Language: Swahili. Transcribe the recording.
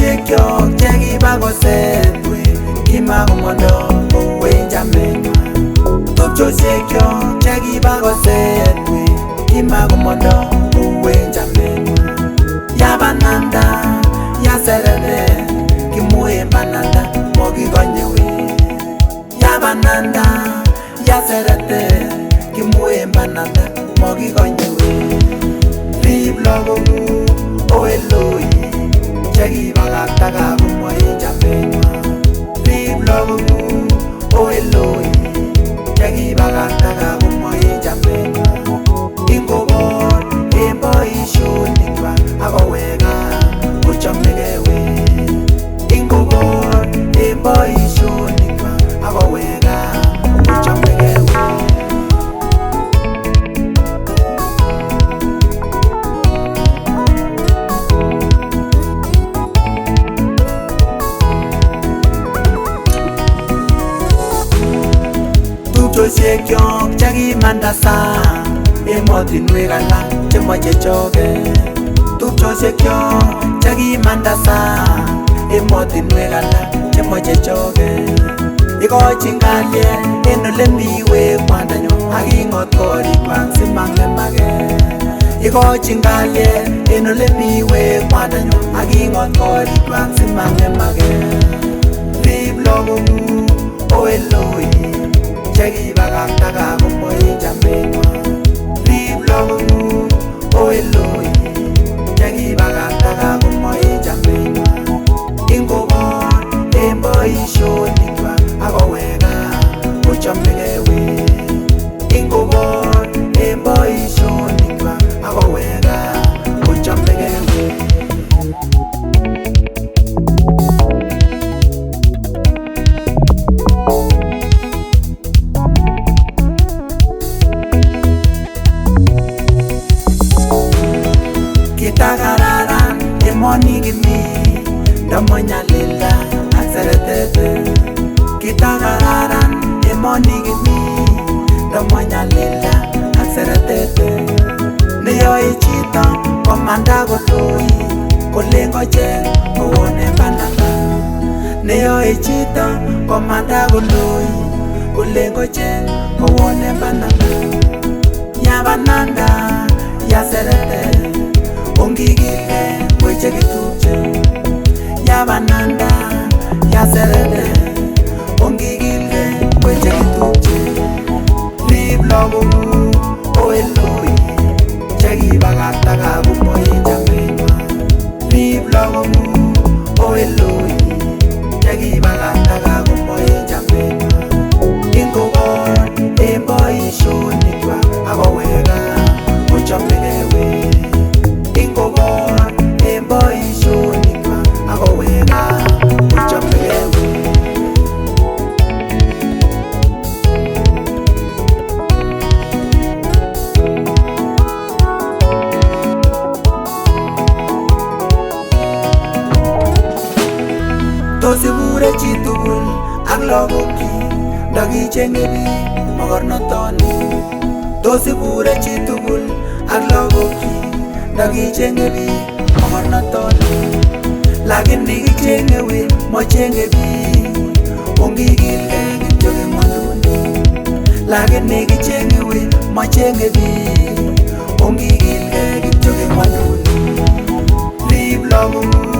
Tupchosiekyok chekiba kosetwek kimakomondo kouwen chamenywan. Tupchosiekyok chekiba kosetwek kimakomondo kouwen chamenywan. Ya bananda ya serere kimuen bananda mokikonye we. Ya bananda ya serere kimuen bananda mokikonye we. Rib lagokuk o Eloi chekibakakta kakomwoi chamenywan. Rib lagokuk o Eloi chekibakakta kakomwoi chamenywan. Ingobor en boisionikwak akowek gaa kochomegei we. Ingobor en boisionikwak akowek gaa kochomegei we. Tupchosiekyok chekimanda sang emotinwek alak chemoche choget. Tupchosiekyok chekimanda sang emotinwek alak chemoche choget. Ikochin kalyet en ole mi we kwandanyo aking'ot korikwak simang'emage. Ikochin kalyet en ole mi we kwandanyo aking'ot korikwak simang'emage. Rib lagokuk o Eloi chekibakakta kakomwoi chamenywan. Rib lagokuk o Eloi chekibakakta kakomwoi chamenywan. Ingobor en boisionikwak akowek gaa kochomegei we. Ingobor en boisionikwak akowek gaa kochomegei we. Kitakararan emoni kimi ndamonyalilda ak seretete. Kitakararan emoni kimi ndamonyalilda ak seretete. Neyoe chito komanda koloi kolen kocheng kowone bananda. Neyoe chito komanda koloi kolen kocheng kowone bananda. Ya bananda ya serete ongikilgei we chekitupche. Ya bananda ya serere ongikilgei we chekitupche. Rib lagokuk o Eloi chekibakakta kakomwoi chamenywan. Rib lagokuk o Eloi chekibakakta kakomwoi chamenywan. Ingobor en boisionikwak akowek gaa kochomegei we. Ingobor en boisionikwak akowek gaa kochomegei we. Tos ibure chitugul ak lagokchik ndakicheng'e biik mokornotoni. Tos ibure chitugul ak lagokchik ndakicheng'e biik mokornotoni. Lakini kicheng'e we mocheng'e biik ongikilgei kityo king'wonduni. Lakini kicheng'e we mocheng'e biik ongikilgei kityo king'wonduni. Rib lagokuk